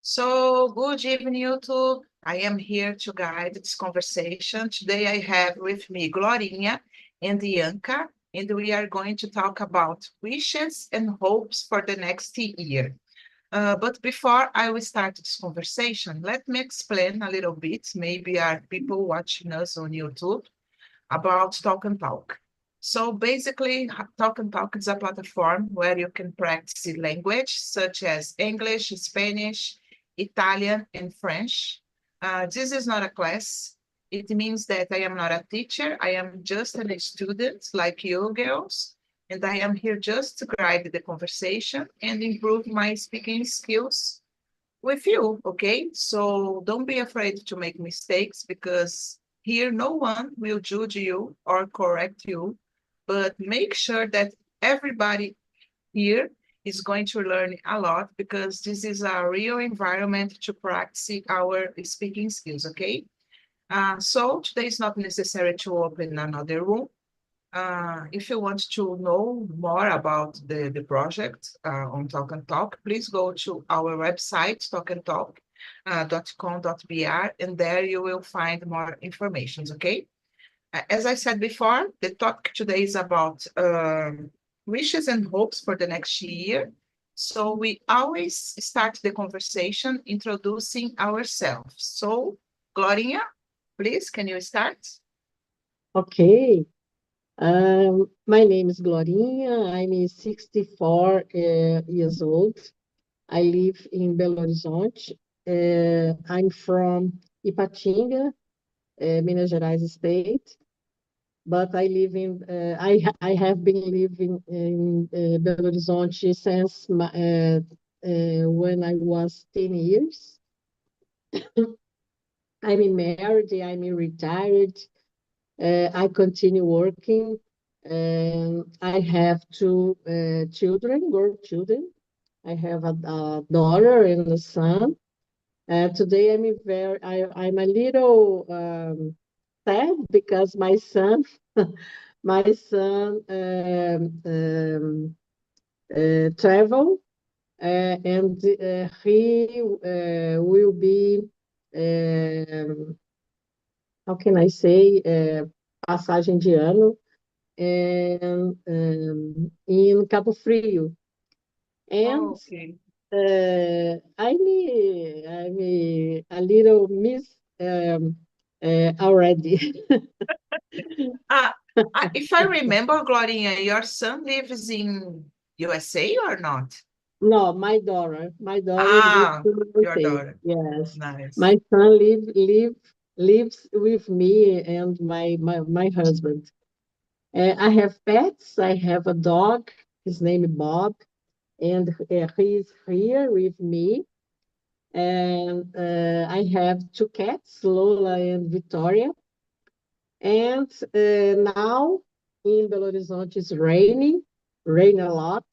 So, good evening, YouTube. I am here to guide this conversation. Today, I have with me Glorinha and Bianca, and we are going to talk about wishes and hopes for the next year. But before I will start this conversation, let me explain a little bit. Maybe are people watching us on YouTube about Talk and Talk. So basically, Talk and Talk is a platform where you can practice language such as English, Spanish, Italian, and French. This is not a class. It means that I am not a teacher. I am just a student like you girls, and I am here just to guide the conversation and improve my speaking skills with you, okay? So don't be afraid to make mistakes because here no one will judge you or correct you, but make sure that everybody here is going to learn a lot because this is a real environment to practice our speaking skills, okay? So today is not necessary to open another room. If you want to know more about the project on Talk and Talk, please go to our website, talkandtalk.com.br, and there you will find more information, okay? As I said before, the topic today is about wishes and hopes for the next year. So we always start the conversation introducing ourselves. So, Glorinha, please, can you start? Okay. My name is Glorinha. I'm 64 years old. I live in Belo Horizonte. I'm from Ipatinga, Minas Gerais state, but I have been living in Belo Horizonte since when I was 10 years. I'm married, I'm retired. I continue working. I have two children, girl children. I have a daughter and a son. Today I'm a little sad because my son travel and he will be how can I say passagem de ano in Cabo Frio. And Oh, okay. I'm a little miss already. Ah, if I remember, Glorinha, your son lives in USA or not? No, my daughter lives Ah, in your USA. daughter. Yes, Nice. my son lives with me and my husband. I have pets. I have a dog. His name is Bob, and he's here with me. And I have two cats, Lola and Victoria. And now in Belo Horizonte it's rain a lot.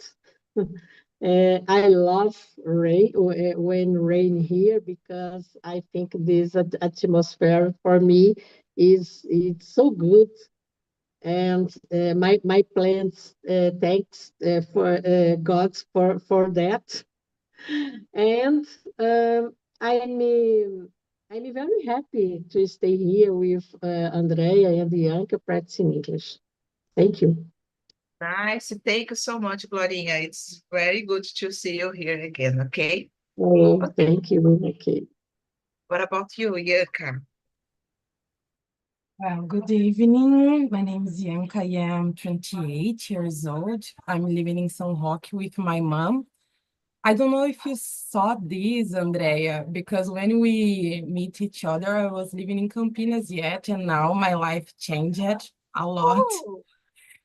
I love rain when rain here because I think this atmosphere for me is it's so good. And my plants thanks for God for that. And I'm very happy to stay here with Andrea and Bianca practicing English. Thank you. Nice. Thank you so much, Glorinha. It's very good to see you here again, okay? Oh, Okay. thank you. Okay. What about you, Yurka? Well, good evening. My name is Bianca. I am 28 years old. I'm living in São Roque with my mom. I don't know if you saw this, Andrea, because when we meet each other, I was living in Campinas yet, and now my life changed a lot. Oh,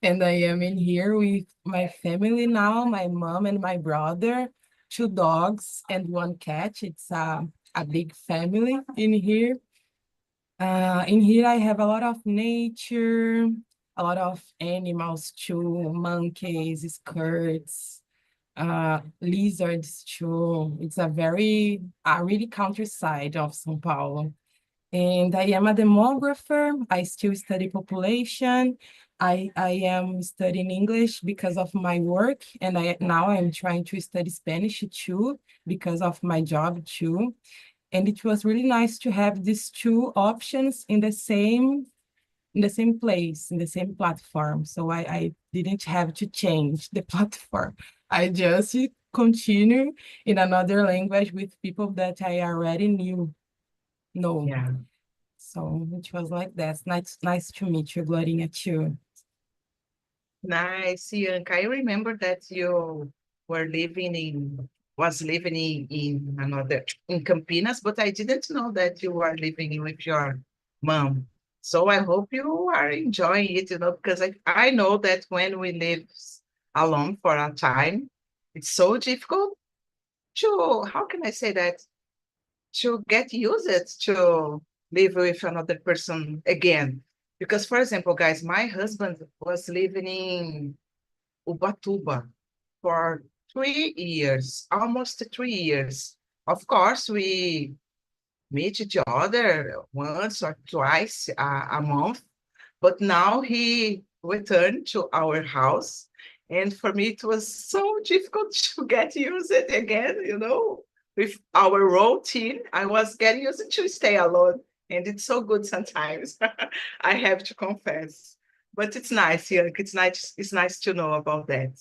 And I am in here with my family now, my mom and my brother, two dogs and one cat. It's a big family in here. In here, I have a lot of nature, a lot of animals too, monkeys, skirts, lizards too. It's a really countryside of São Paulo. And I am a demographer. I still study population. I am studying English because of my work, and now I'm trying to study Spanish too because of my job too. And it was really nice to have these two options in the same place, in the same platform. So I didn't have to change the platform. I just continue in another language with people that I already know. Yeah. So it was like that. Nice to meet you, Glorinha, too. Nice, Bianca. I remember that you were was living in Campinas, but I didn't know that you were living with your mom. So I hope you are enjoying it, because I know that when we live alone for a time, it's so difficult how can I say that, to get used to live with another person again. Because, for example, guys, my husband was living in Ubatuba for 3 years, almost 3 years. Of course, we meet each other once or twice a month, but now he returned to our house. And for me, it was so difficult to get used again, with our routine. I was getting used to stay alone. And it's so good sometimes, I have to confess. But it's nice, yeah. It's nice to know about that.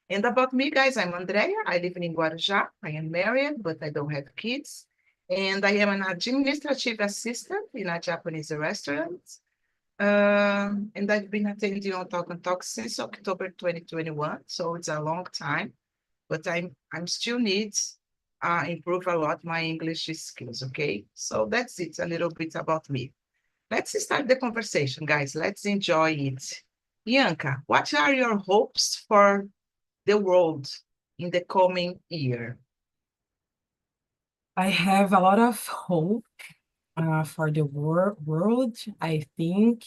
And about me, guys, I'm Andrea. I live in Guarujá. I am married, but I don't have kids. And I am an administrative assistant in a Japanese restaurant. And I've been attending on Talk and Talk since October 2021, so it's a long time. But I'm still need improve a lot my English skills. Okay, so that's it. A little bit about me. Let's start the conversation, guys. Let's enjoy it. Bianca, what are your hopes for the world in the coming year? I have a lot of hope for the world. I think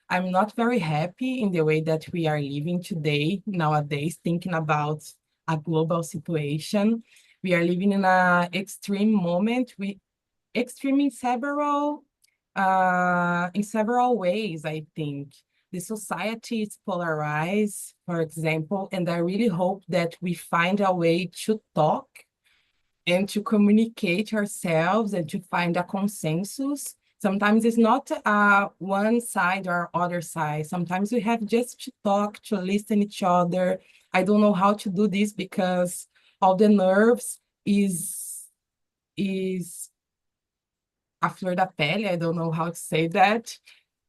I'm not very happy in the way that we are living today, nowadays, thinking about a global situation. We are living in an extreme moment. Extreme in several ways, I think. The society is polarized, for example, and I really hope that we find a way to talk and to communicate ourselves and to find a consensus. Sometimes it's not one side or other side. Sometimes we have just to talk, to listen each other. I don't know how to do this because all the nerves is a flor da pele. I don't know how to say that,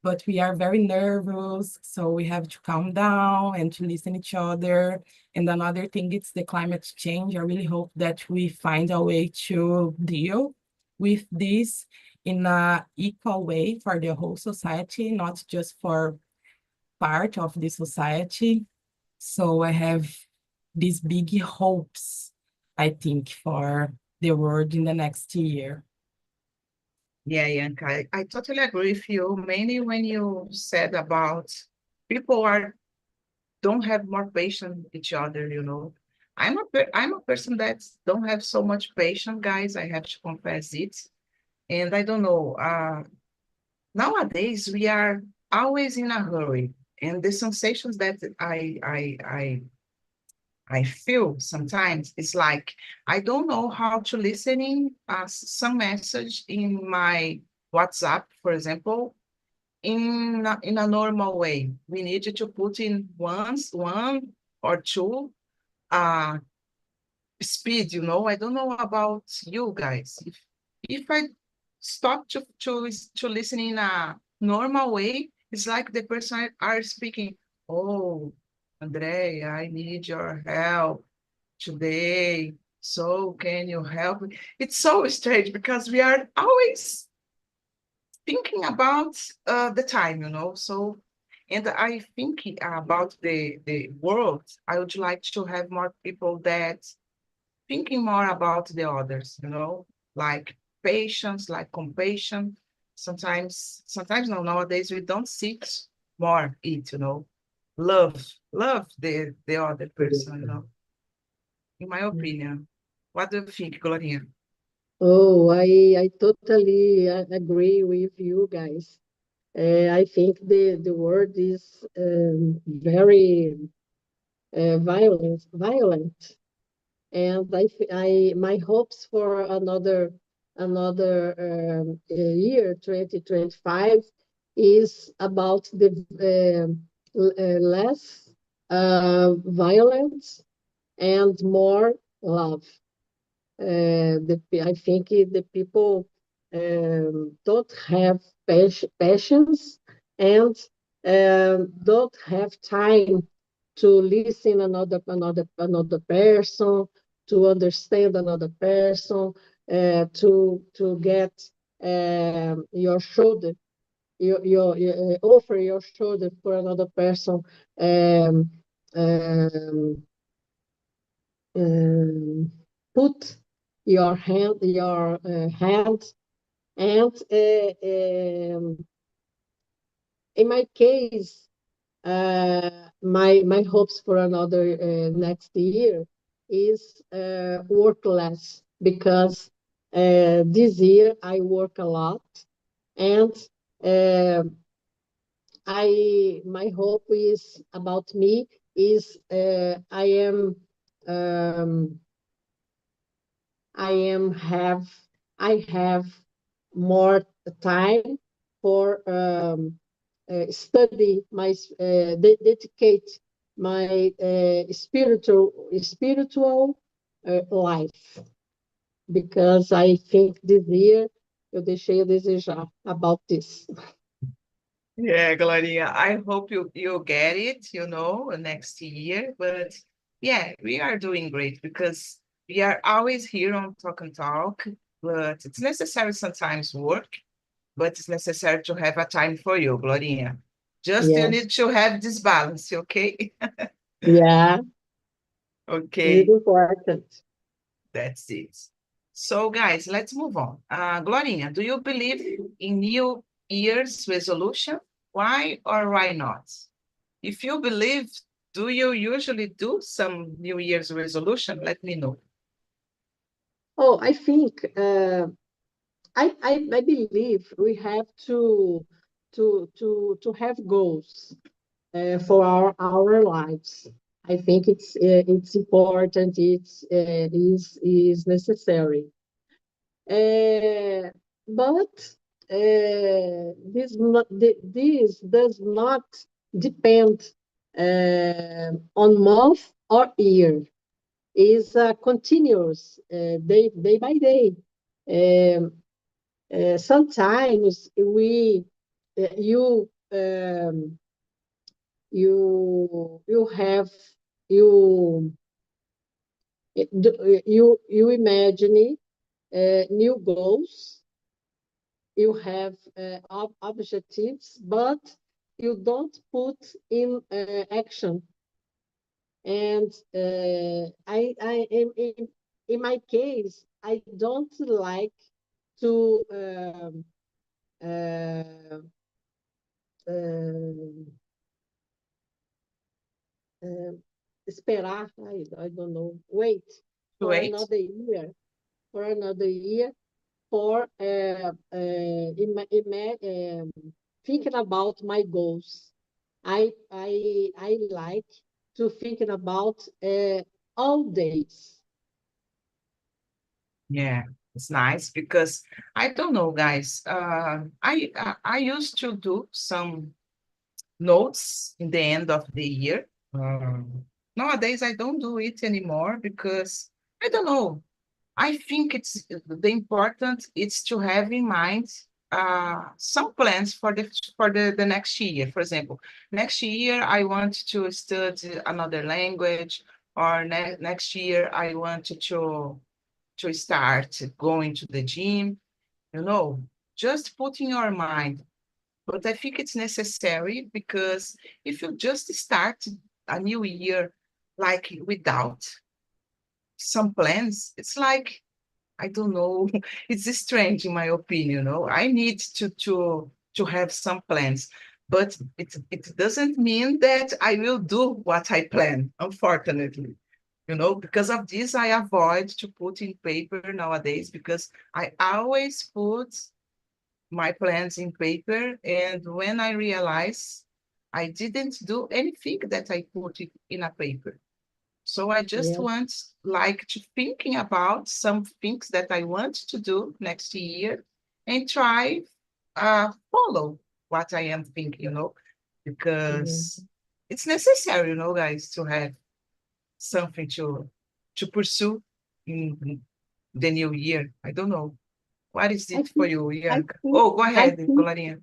but we are very nervous, so we have to calm down and to listen each other. And another thing is the climate change. I really hope that we find a way to deal with this in a equal way for the whole society, not just for part of the society. So I have these big hopes, I think, for the world in the next year. Yeah, Bianca, I totally agree with you, mainly when you said about people don't have more patience with each other. I'm a person that don't have so much patience, guys. I have to confess it. And I don't know, nowadays we are always in a hurry. And the sensations that I feel sometimes is like I don't know how to listen in some message in my WhatsApp, for example, in a normal way. We need to put in one or two uh speed. I don't know about you guys. If I stop to listen in a normal way, it's like the person are speaking, oh, Andre, I need your help today. So can you help me? It's so strange because we are always thinking about the time. So, and I think about the world. I would like to have more people that thinking more about the others, like patience, like compassion. Sometimes no, nowadays we don't seek more it. Love the other person, in my opinion. What do you think, Gloria? Oh, I totally agree with you guys. I think the word is very violent, and my hopes for another year, 2025, is about the less violence and more love. I think the people don't have patience and don't have time to listen another person, to understand another person, to get your shoulder, your offer your shoulder for another person. Um, um, um, Put your hand, and in my case, my hopes for another next year is work less, because this year I work a lot, and uh, my hope is about me is um, I have more time for study dedicate my spiritual life, because I think this year eu deixei a desejar about this. Yeah, Gloria, I hope you get it, next year. But yeah, we are doing great because we are always here on Talk and Talk, but it's necessary sometimes work, but it's necessary to have a time for you, Gloria. Just you Yes, need to have this balance, okay? yeah, Okay, really important. that's it. So, guys, let's move on. Gloria, do you believe in New Year's resolution? Why or why not? If you believe, do you usually do some New Year's resolution? Let me know. Oh, I think I believe we have to have goals for our lives. I think it's important. Is necessary. Uh, but this does not depend on month or year. Is continuous, day by day. Um, Sometimes you you have you you imagine new goals, you have objectives, but you don't put in action. And in my case, I don't like to uh, uh, uh, esperar, I don't know, wait for Wait. another year, for another year, for thinking about my goals. I like to thinking about all days. Yeah, it's nice because I don't know, guys. I used to do some notes in the end of the year. Nowadays, I don't do it anymore because I don't know. I think it's the important is to have in mind some plans for the next year. For example, next year I want to study another language, or next year I want to start going to the gym. Just put in your mind. But I think it's necessary because if you just start a new year like without some plans, it's like I don't know. It's strange in my opinion. I need to have some plans, but it doesn't mean that I will do what I plan, unfortunately. Because of this, I avoid to put in paper nowadays because I always put my plans in paper. And when I realized I didn't do anything that I put it in a paper. So I just Yeah. want like to thinking about some things that I want to do next year and try follow what I am thinking, Yeah. because it's necessary, guys, to have something to pursue in the new year. I don't know. What is I it for think, you, I Bianca? think, Oh, go I ahead, think, Glorinha.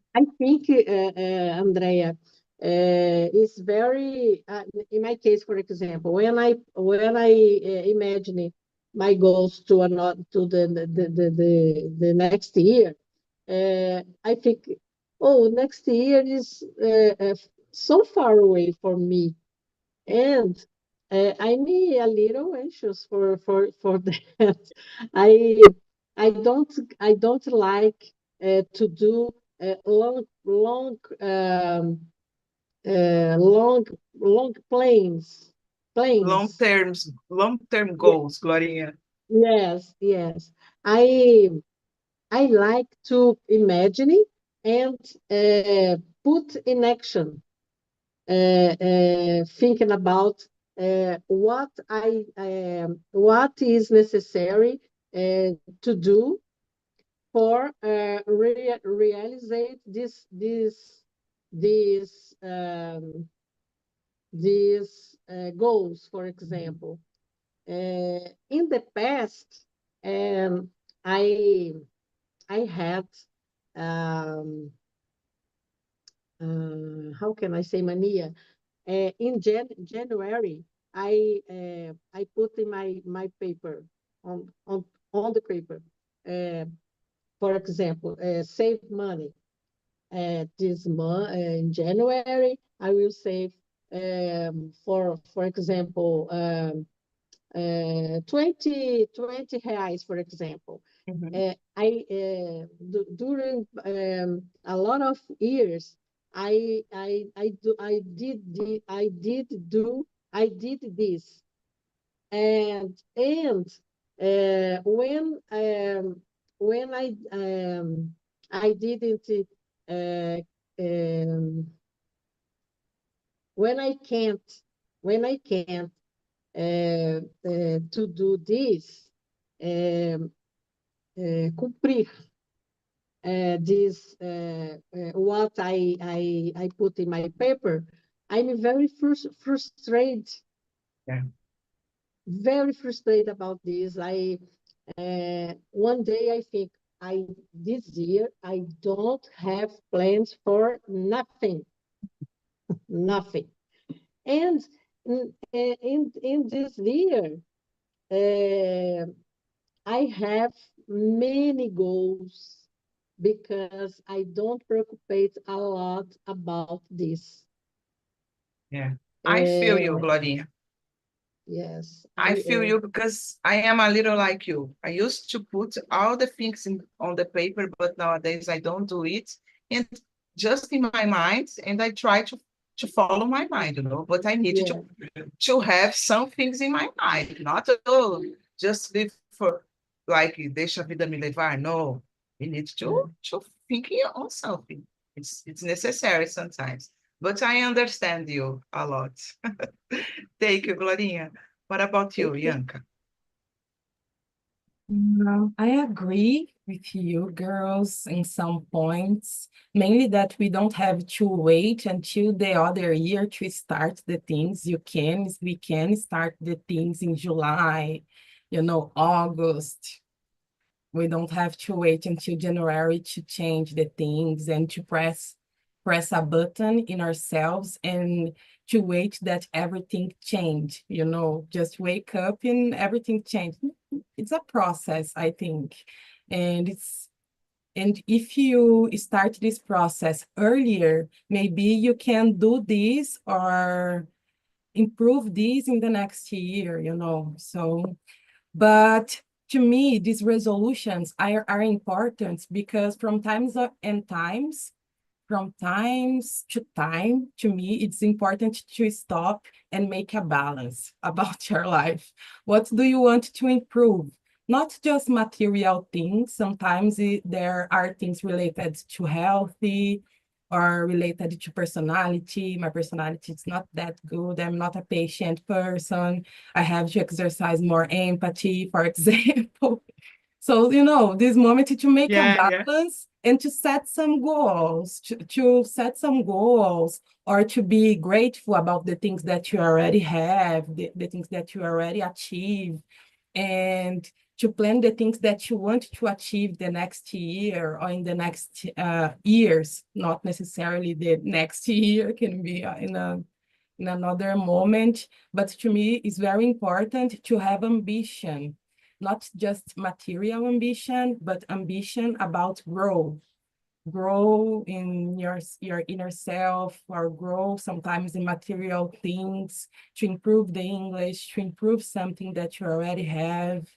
Andrea, is very, in my case, for example, when I imagine my goals to another to the next year, I think, oh, next year is so far away from me, and I'm a little anxious for that. I I don't like to do long Long planes. terms, long-term Ye- goals, Glorinha. Yes, yes. I I like to imagine it and put in action, thinking about what is necessary to do for realize these goals, for example. In the past, um, I I had um, how can I say mania? In January, I put in my paper on the paper. Uh, for example, save money. This month in January, I will save for example 20 reais, for example. Mhm. During a lot of years, I did this, and when I didn't uh, um, when I can't when I can't to do this, um, cumprir this what I put in my paper, I'm frustrated, Yeah. very frustrated about this. One day I think this year I don't have plans for nothing, nothing. And in this year, uh, I have many goals because I don't preoccupate a lot about this. Yeah. I feel you, Uh, Glorinha. yes, I feel you because I am a little like you. I used to put all the things on the paper, but nowadays I don't do it. And just in my mind, and I try to follow my mind, but I need yeah, to have some things in my mind, not just live for like deixa a vida me levar. No, we need yeah. to think on something. It's necessary sometimes. But I understand you a lot. Thank you, Glorinha. What about you, Thank you. Bianca? I agree with you, girls, in some points, mainly that we don't have to wait until the other year to start the things. We can start the things in July, August. We don't have to wait until January to change the things and to press a button in ourselves and to wait that everything change, just wake up and everything change. It's a process, I think. And if you start this process earlier, maybe you can do this or improve this in the next year. But to me, these resolutions are important because from times to time, to me, it's important to stop and make a balance about your life. What do you want to improve? not just material things. Sometimes there are things related to healthy or related to personality. My personality is not that good. I'm not a patient person. I have to exercise more empathy, for example. So, this moment to make a balance and to set some goals, to set some goals, or to be grateful about the things that you already have, the things that you already achieve, and to plan the things that you want to achieve the next year or in the next years, not necessarily the next year, can be in another moment. But to me, it's very important to have ambition, not just material ambition, but ambition about growth. Grow in your inner self, or grow sometimes in material things, to improve the English, to improve something that you already have.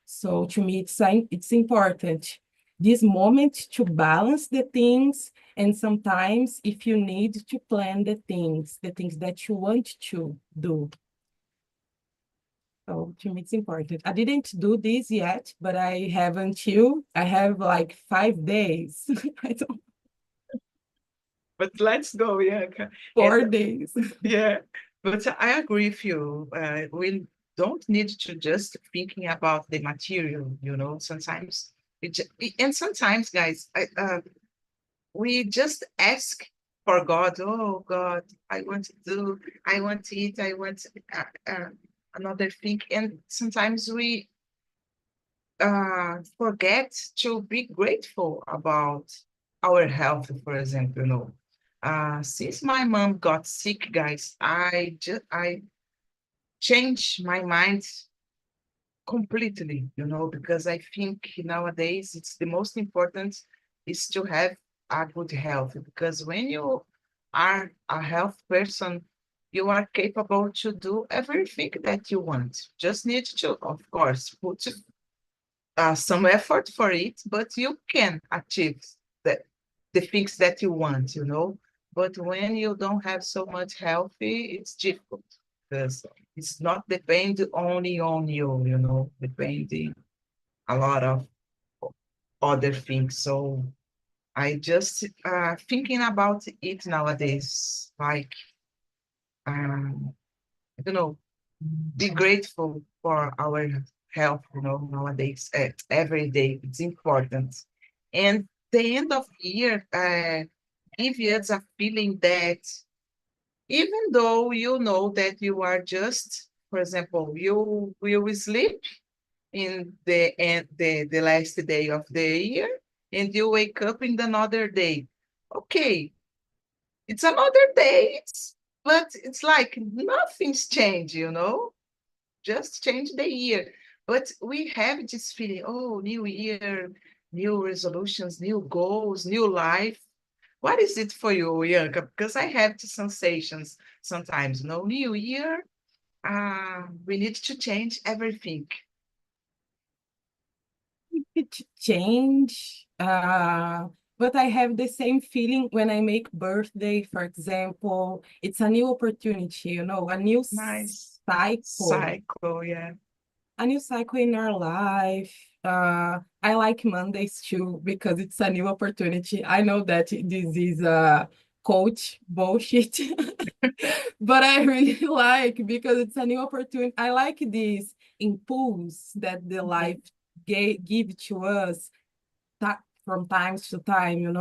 So to me, it's important this moment to balance the things, and sometimes if you need to plan the things that you want to do. So to me, it's important. I didn't do this yet, but I have like 5 days. I don't But let's go, Bianca. 4 days. Yeah, but I agree with you. We don't need to just thinking about the material, sometimes and sometimes, guys, we just ask for God. Oh God, I want to eat, I want another thing. And sometimes we forget to be grateful about our health, for example. Since my mom got sick, guys, I changed my mind completely, because I think nowadays it's the most important is to have a good health, because when you are a health person, you are capable to do everything that you want. Just need to, of course, put some effort for it, but you can achieve the things that you want. But when you don't have so much healthy, it's difficult because it's not depend only on you, depending a lot of other things. So I just thinking about it nowadays, like I don't know, be grateful for our health, nowadays, every day. It's important. And the end of the year give us a feeling that even though you know that you are just, for example, you will sleep in the last day of the year and you wake up in another day. Okay, it's another day, but it's like nothing's changed. Just change the year. But we have this feeling, oh, new year, new resolutions, new goals, new life. What is it for you, Bianca? Because I have the sensations sometimes, new year, we need to change everything. It change, but I have the same feeling when I make birthday, for example. It's a new opportunity, a new Nice cycle. cycle, yeah. A new cycle in our life. I like Mondays too because it's a new opportunity. I know that this is a coach bullshit, but I really like because it's a new opportunity. I like this impulse that the life give to us from time to time.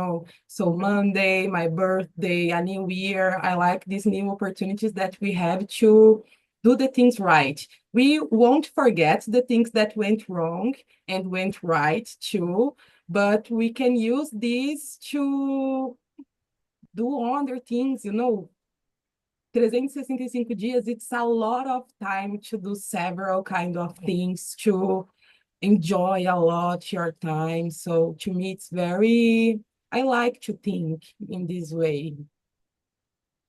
So Monday, my birthday, a new year, I like these new opportunities that we have to do the things right. We won't forget the things that went wrong and went right too, but we can use this to do other things, 365 dias, it's a lot of time to do several kind of things, to enjoy a lot your time. So to me, I like to think in this way.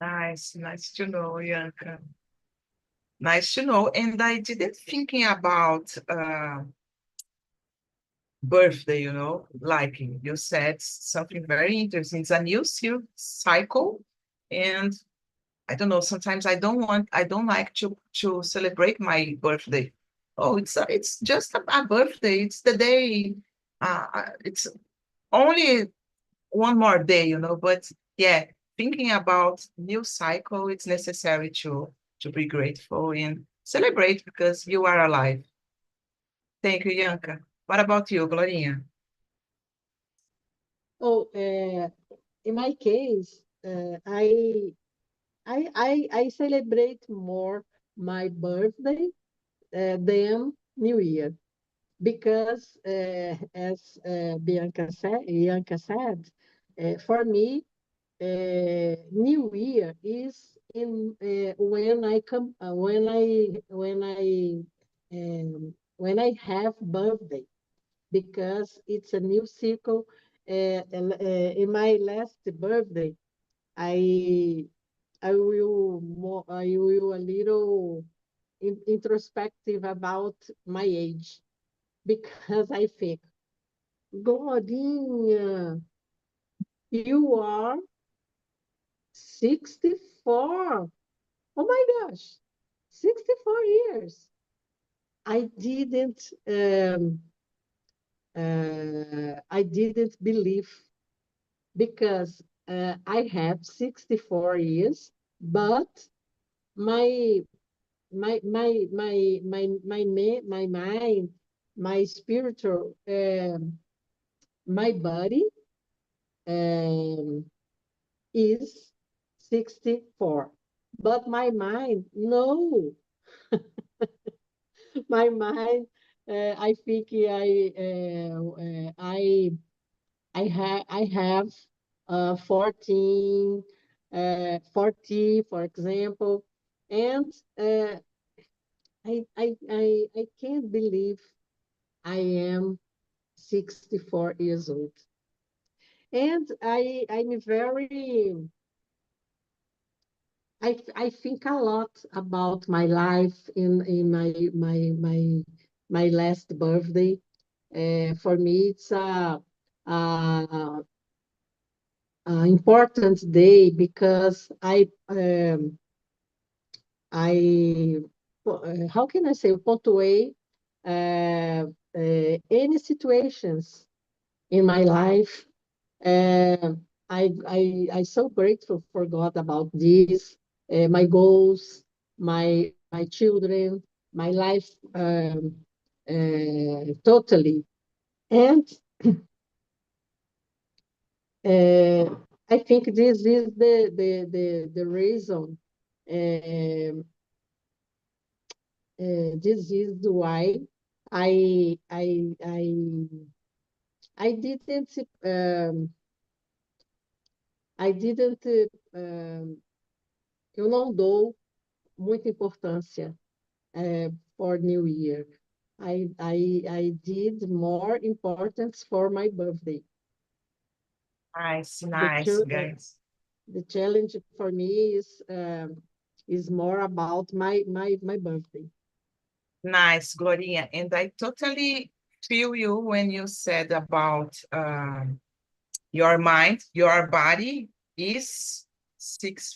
Nice to know, Bianca. Nice to know. And I didn't thinking about birthday, like you said, something very interesting. It's a new cycle. And I don't know, sometimes I don't like to celebrate my birthday Oh, it's just a birthday. It's the day. It's only one more day, but yeah, thinking about new cycle, it's necessary to be grateful and celebrate because you are alive. Thank you, Yanka. What about you, Glorinha? Oh, in my case, I celebrate more my birthday than New Year because, as Bianca said, for me, New Year is in when I have birthday because it's a new cycle. In my last birthday, I I will a little introspective about my age because I think, Glorinha, you are 64. Oh my gosh, 64 years. I didn't believe because I have 64 years, but my my mind, my spiritual, my body um, is 64. But my mind, no, my mind, I think I have 14, 40, for example, and I can't believe I am 64 years old. And I'm very, I think a lot about my life in my last birthday. For me, it's a important day because I how can I say, punctuate any situations in my life. I so grateful for God about this, my goals, my children, my life, totally. And uh, I think this is the reason. Um this is why I I I I didn't um, I didn't eu não dou muita importância for New Year. I did more importance for my birthday. Nice, The nice, chil- uh, guys. the challenge for me is more about my birthday. Nice, Gloria. And I totally feel you when you said about your mind, your body is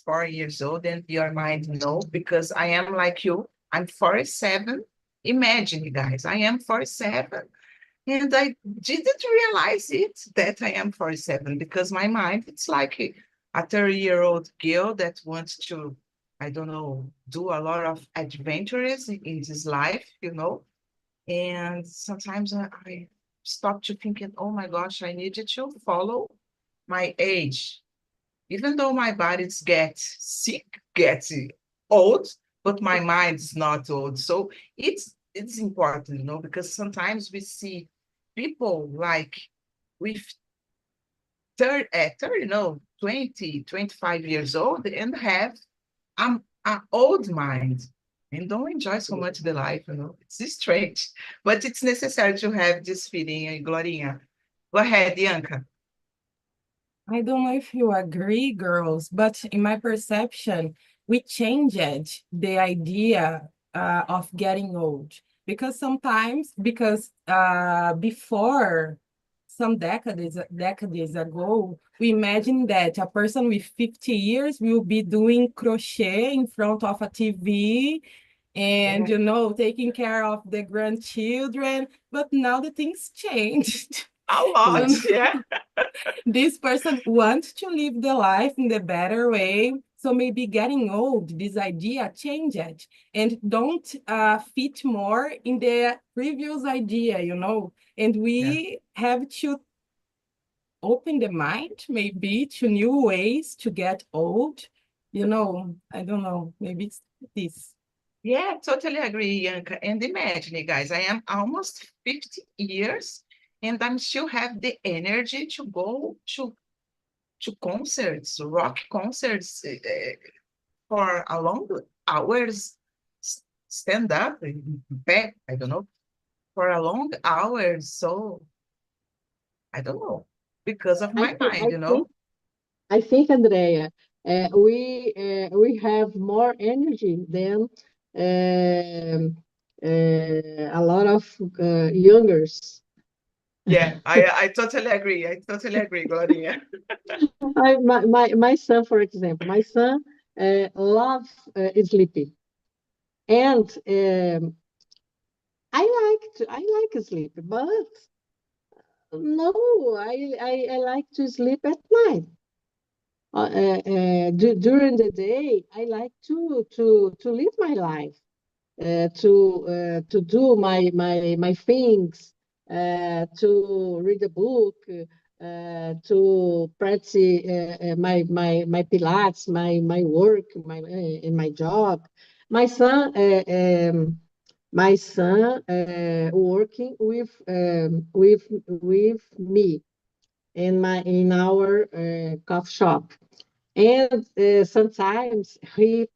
4 years old, and your mind, no, because I am like you. I'm 47. Imagine, you guys, I am 47. And I didn't realize it that I am 47 because my mind, it's like a 30-year-old girl that wants to, I don't know, do a lot of adventures in this life. And sometimes I stop to thinking, oh my gosh, I needed to follow my age. Even though my body's gets sick, gets old, but my mind's not old. So it's important, because sometimes we see people like with 30, no, 20, 25 years old and have an old mind and don't enjoy so much the life. It's strange, but it's necessary to have this feeling, Glorinha. Go ahead, Bianca. I don't know if you agree, girls, but in my perception, we changed the idea of getting old because before some decades ago, we imagined that a person with 50 years will be doing crochet in front of a TV and, Yeah. you know, taking care of the grandchildren. But now the things changed. A lot, And yeah. this person wants to live the life in the better way. So maybe getting old, this idea changed and don't fit more in the previous idea, you know. And Yeah. we have to open the mind maybe to new ways to get old. You know, I don't know, maybe it's this. Yeah, totally agree, Yanka. And imagine, you guys, I am almost 50 years and I'm still have the energy to go to concerts, rock concerts for a long hours, stand up, back, I don't know, for a long hours. So I don't know, because of I my think, mind, I you think, know? I think, Andrea, we have more energy than a lot of youngers. Yeah, I totally agree. I totally agree, Gloria. My son, for example, my son loves sleeping, and I like sleep, but no, I like to sleep at night. During the day, I like to live my life, to do my things, to read a book, to practice my Pilates, my work, in my job. My son, working with me in our coffee shop. And sometimes he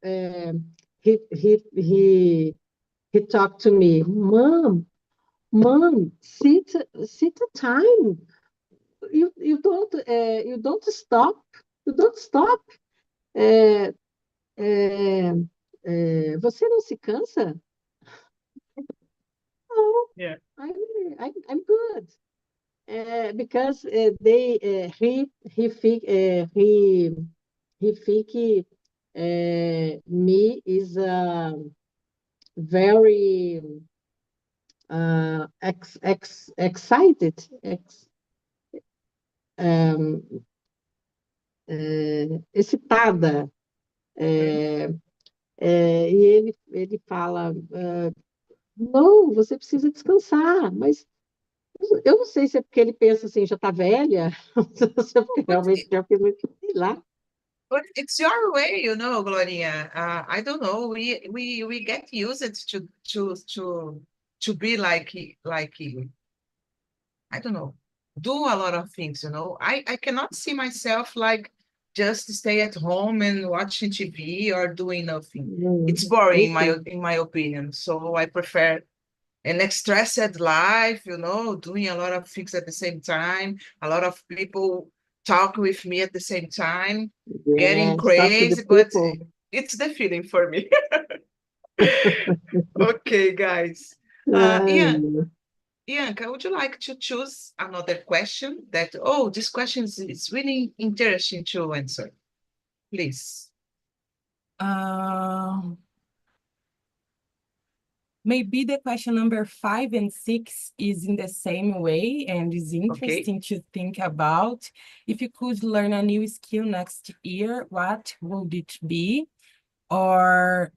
talked to me, Mom, sit a time. You don't stop. You don't stop. É, você não se cansa? No, Yeah. I'm I'm good. Because they he think me is very excited, um, excitada. Mhm. E ele fala, não, você precisa descansar, mas eu não sei se é porque ele pensa assim, já está velha, ou se é porque But realmente já fez muito, sei lá. but it's your way, you know, Gloria. I don't know. We get used to be like you. I don't know, do a lot of things, you know. I cannot see myself like just stay at home and watching TV or doing nothing. It's boring Me in too. my opinion. So I prefer an stressed life, you know, doing a lot of things at the same time, a lot of people talk with me at the same time, getting Yes, talk to the crazy, but people. it's the feeling for me. Okay, guys. Ian, Ai, Bianca, would you like to choose another question that, oh, this question is really interesting to answer, please? Um, Maybe the question number 5 and 6 is in the same way and is Okay. interesting to think about. If you could learn a new skill next year, what would it be? Or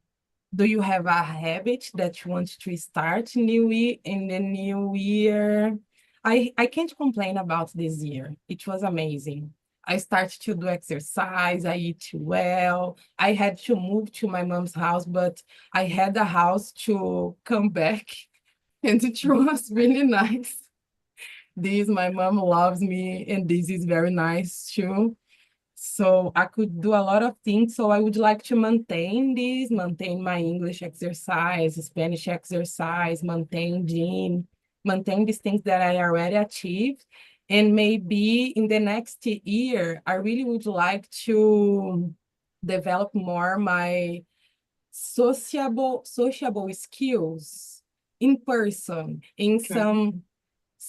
do you have a habit that you want to start new year in the new year? I can't complain about this year. It was amazing. I started to do exercise, I eat well. I had to move to my mom's house, but I had a house to come back, and it was really nice. This, my mom loves me, and this is very nice too. So I could do a lot of things. So I would like to maintain this, maintain my English exercise, Spanish exercise, maintain gym, maintain these things that I already achieved. And maybe in the next year, I really would like to develop more my sociable skills in person, in Okay.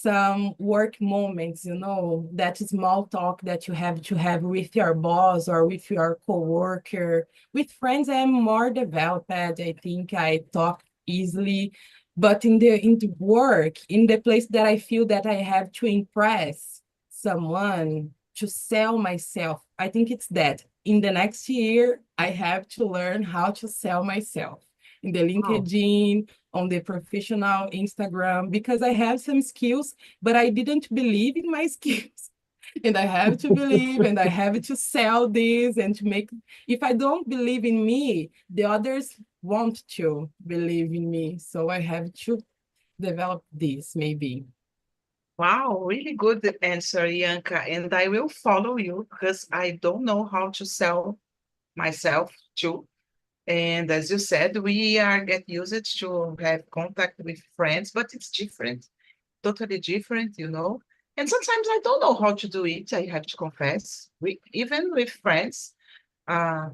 some work moments, you know, that small talk that you have to have with your boss or with your coworker. With friends, I'm more developed. I think I talk easily, but in the work, in the place that I feel that I have to impress someone, to sell myself, I think it's that. In the next year, I have to learn how to sell myself in the Wow. LinkedIn, on the professional Instagram, because I have some skills, but I didn't believe in my skills. And I have to believe, and I have to sell this and to make, if I don't believe in me, the others want to believe in me. So I have to develop this maybe. Wow, really good answer, Ianca. And I will follow you because I don't know how to sell myself too. And as you said, we are get used to have contact with friends, but it's different, totally different, you know. And sometimes I don't know how to do it, I have to confess. We even with friends, uh,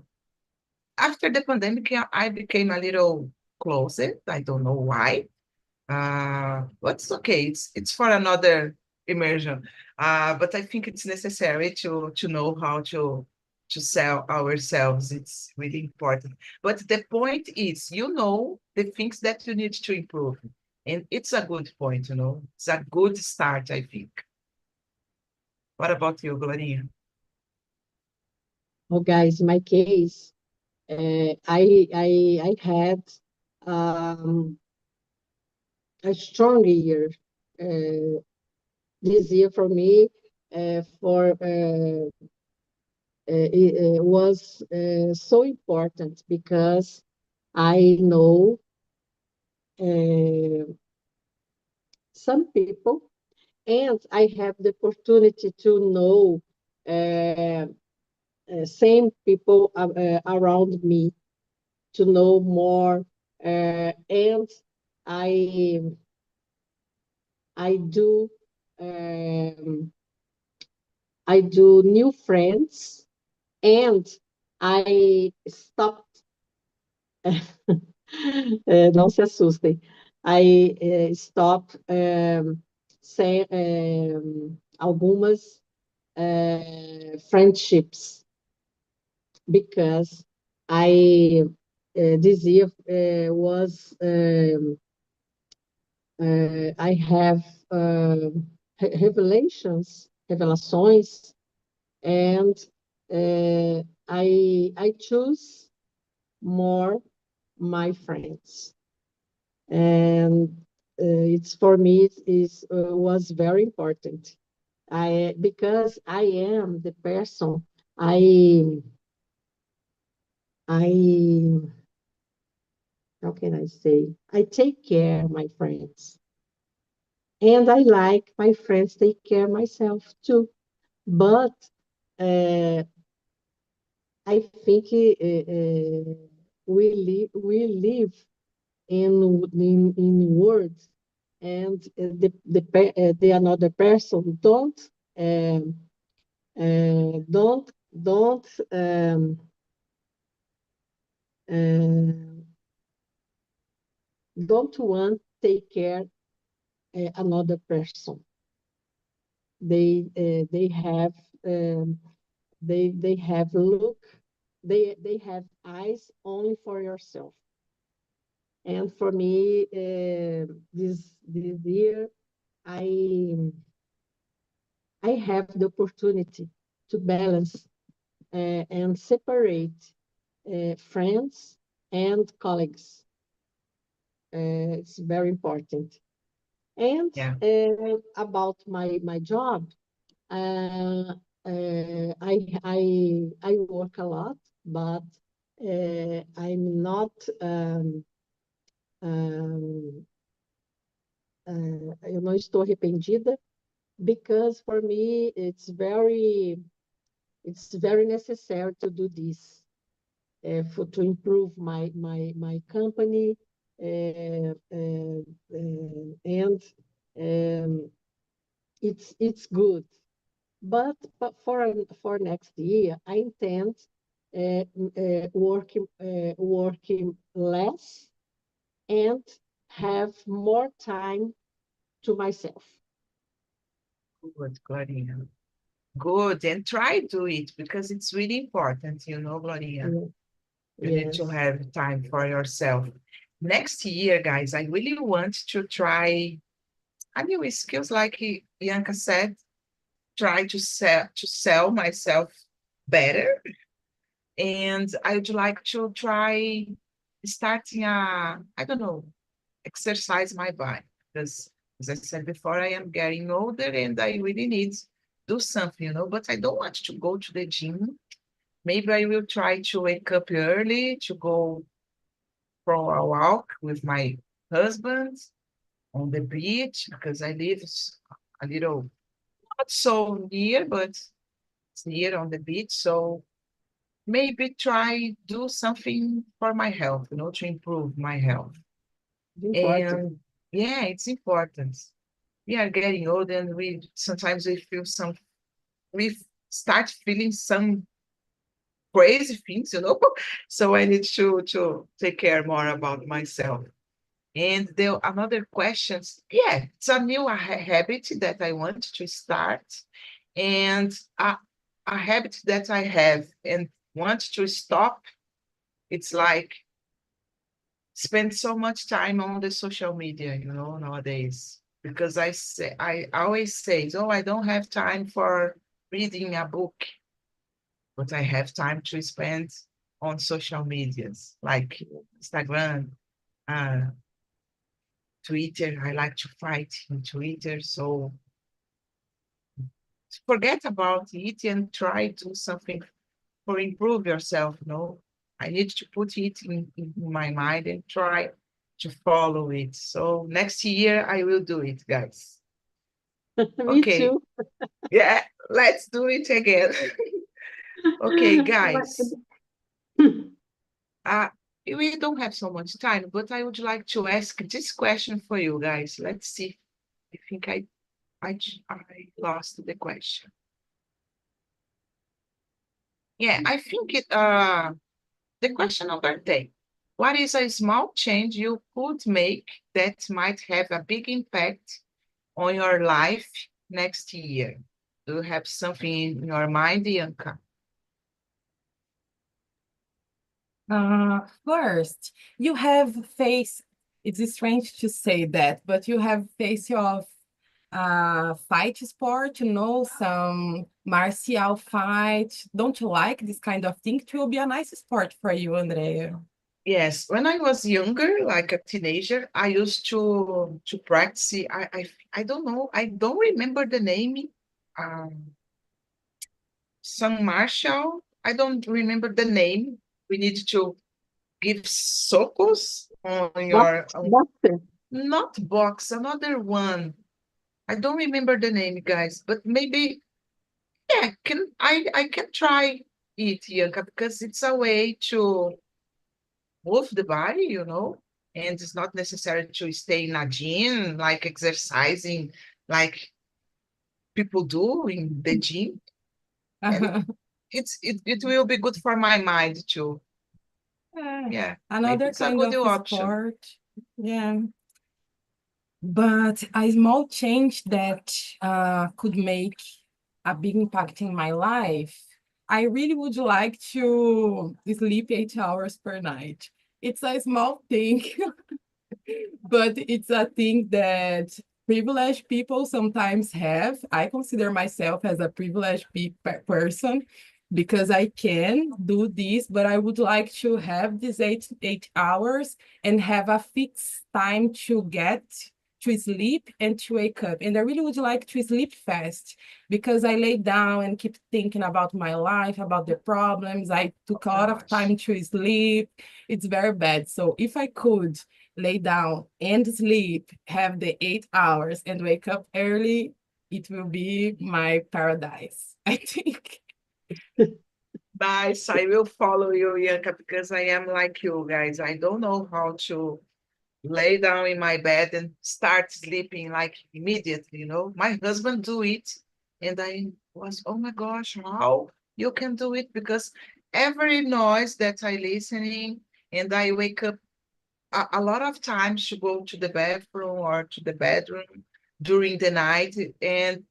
after the pandemic, I became a little closet. I don't know why. But it's okay. It's for another immersion. But I think it's necessary to know how to sell ourselves. It's really important. But the point is, you know, the things that you need to improve, and it's a good point. You know, it's a good start, I think. What about you, Gloria? Oh, guys, in my case, I had um, a strong year. Uh, this year for me, it was so important because I know uh, some people, and I have the opportunity to know uh, same people around me, to know more, and I I do um, I do new friends, and I stopped. Não se assustem. I stop say, algumas friendships because I this year was I have revelações, and I choose more my friends, and it's for me it is was very important. I Because I am the person, I I how can I say, I take care of my friends, and I like my friends take care of myself too. But uh, I think we live in words, and the another person um, uh, don't don't um, uh, don't want take care another person. They have um, they have look, they have eyes only for yourself. And for me, this year, I I have the opportunity to balance and separate friends and colleagues. It's very important. And Yeah. about my job, uh, I work a lot, but I'm not um, eu não estou arrependida, because for me it's very necessary to do this, to improve my company, and it's good. But for next year, I intend working less and have more time to myself. Good, Gloria. Good, and try do it because it's really important, Gloria. Yeah. You need to Yes. have time for yourself. Next year, guys, I really want to try a new skills like Bianca said, try to sell myself better. And I would like to try starting I don't know, exercise my body because as I said before, I am getting older and I really need do something, but I don't want to go to the gym. Maybe I will try to wake up early to go for a walk with my husband on the beach because I live a little not so near, but it's near on the beach. So maybe try do something for my health, to improve my health. It's important. And yeah, it's important. We are getting old and we sometimes we start feeling some crazy things, So I need to take care more about myself. And the another questions, yeah, it's a new habit that I want to start, and a habit that I have and want to stop. It's like spend so much time on the social media, nowadays. Because I always say, oh, I don't have time for reading a book, but I have time to spend on social medias like Instagram, uh, Twitter. I like to fight in Twitter. So forget about it and try do something for improve yourself, I need to put it in my mind and try to follow it. So next year I will do it, guys. Me Okay. too. Yeah, let's do it again. Okay, guys. Uh, we don't have so much time, but I would like to ask this question for you guys. Let's see. I think I lost the question. Yeah, I think the question number 10. What is a small change you could make that might have a big impact on your life next year? Do you have something in your mind, Bianca? First, you have faced, it's strange to say that, but you have faced your fight sport, some martial fight. Don't you like this kind of thing? It will be a nice sport for you, Andrea. Yes, when I was younger, like a teenager, I used to practice. I don't know, I don't remember the name. Um, some martial. I don't remember the name. We need to give socos on your Boxer. not box, another one. I don't remember the name, guys, but maybe yeah, I can try it, Bianca, because it's a way to move the body, and it's not necessary to stay in a gym, like exercising, like people do in the gym. And it will be good for my mind too. Yeah, Yeah, maybe another it's a kind good of option. sport. Yeah. But a small change that could make a big impact in my life, I really would like to sleep 8 hours per night. It's a small thing, but it's a thing that privileged people sometimes have. I consider myself as a privileged person because I can do this, but I would like to have these eight hours and have a fixed time to get to sleep and to wake up. And I really would like to sleep fast because I lay down and keep thinking about my life, about the problems. I took a lot of Gosh. time to sleep. It's very bad. So if I could lay down and sleep, have the 8 hours and wake up early, it will be my paradise, I think. Nice. I will follow you, Bianca, because I am like you guys. I don't know how to lay down in my bed and start sleeping like immediately, My husband do it, and I was, oh my gosh, how you can do it? Because every noise that I listening and I wake up a lot of times to go to the bathroom or to the bedroom during the night, and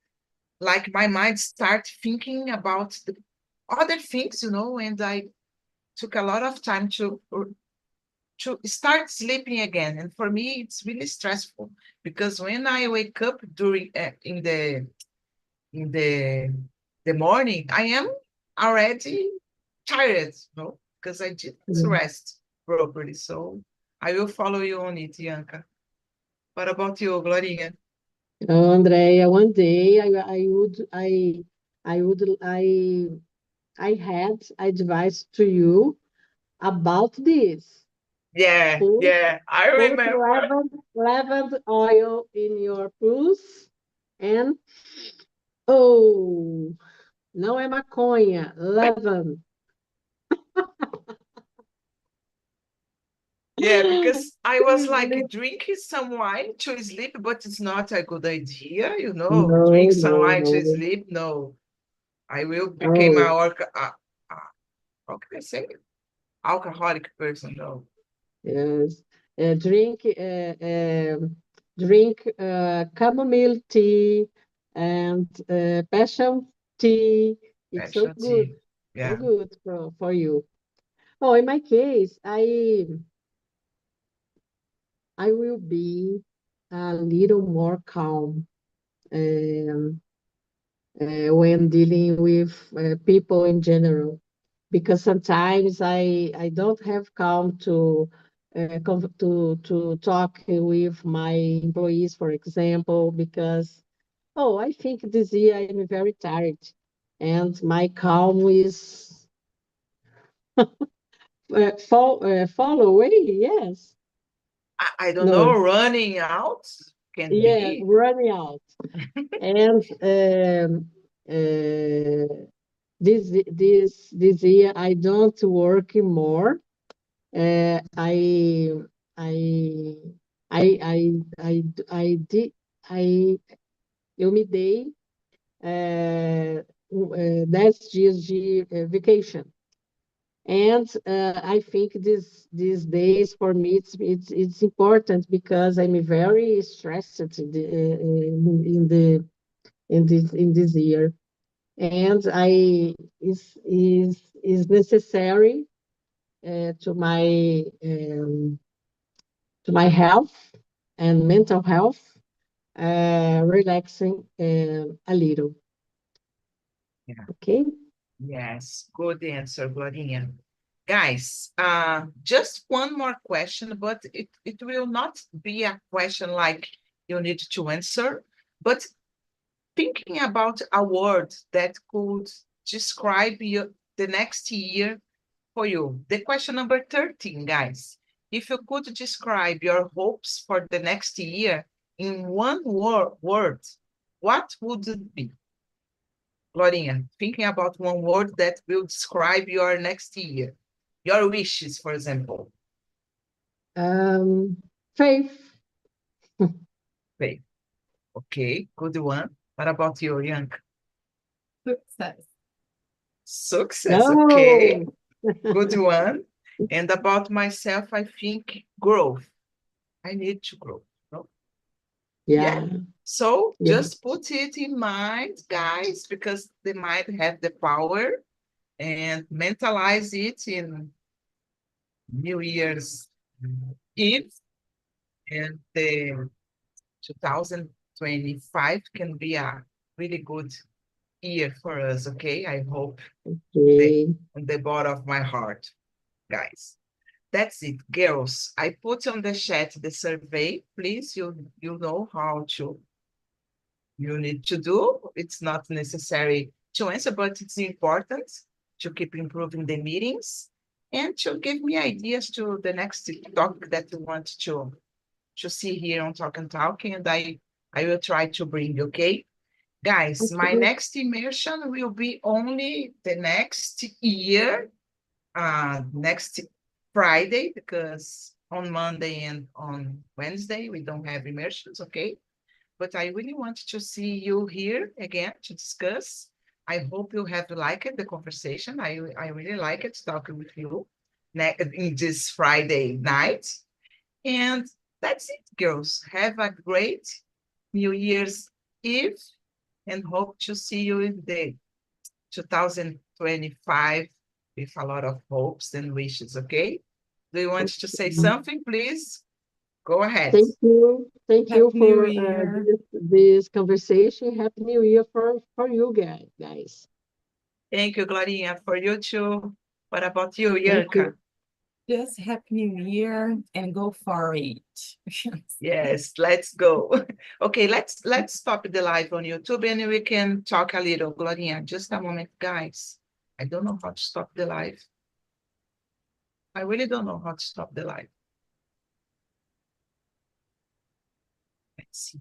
like my mind start thinking about the other things, and I took a lot of time to start sleeping again. And for me, it's really stressful because when I wake up during in the morning, I am already tired, because I didn't Yeah. rest properly. So I will follow you on it, Bianca. What about you, Gloria? Oh, Andrea, one day I had advice to you about this. Yeah, Put, yeah, I put remember. lavender oil in your pulse and, oh, não é maconha, lavanda. Yeah, because I was like drinking some wine to sleep, but it's not a good idea, Drink No, some no, wine to no. sleep. No, I will become Oh, how can I say it? Alcoholic person. No. yes. Uh, drink uh, drink chamomile tea and passion tea. It's so good, Specialty. so Yeah. good for you. Oh, in my case, I will be a little more calm um, when dealing with people in general, because sometimes I don't have calm to talk with my employees, for example, because I think this year I'm very tired, and my calm is fall away. Yes, I don't know, no, running out can yeah, be. running out, and this year I don't work more. I I did I eu me dei 10 dias de vacation. And I think these days for me it's important because I'm very stressed in this year, and I is necessary to my health and mental health, relaxing a little. Yeah. Okay. Yes, good answer, Glorinha. Guys, just one more question, but it will not be a question like you need to answer, but thinking about a word that could describe the next year for you. The question number 13, guys. If you could describe your hopes for the next year in one word, what would it be? Glorinha, thinking about one word that will describe your next year, your wishes, for example. Um, Faith. Faith. Okay, good one. What about you, Bianca? Success. Success, okay, No. good one. And about myself, I think growth. I need to grow. No? Yeah. Yeah. So Yeah. just put it in mind, guys, because the mind have the power, and mentalize it in New Year's Eve, and the 2025 can be a really good year for us, okay? I hope the, Okay. on the bottom of my heart, guys. That's it, girls. I put on the chat the survey. Please, you know how you need to do. It's not necessary to answer, but it's important to keep improving the meetings and to give me ideas to the next topic that you want to see here on Talk and Talk, and I will try to bring, okay? Guys, my Okay. next immersion will be only the next year, next Friday, because on Monday and on Wednesday, we don't have immersions, okay? But I really want to see you here again to discuss. I hope you have liked the conversation. I really like it talking with you in this Friday night. And that's it, girls. Have a great New Year's Eve. and hope to see you in the 2025 with a lot of hopes and wishes, okay? Do you want to say something, please? Go ahead. Thank you. Thank you Happy New for Year. this conversation. Happy New Year for you guys. Thank you, Glorinha, for you too. What about you, Thank Yanka? you. Just Happy New Year and go for it. Yes, let's go. Okay, let's stop the live on YouTube and we can talk a little. Glorinha, just a moment, guys. I don't know how to stop the live. I really don't know how to stop the live. Let's see.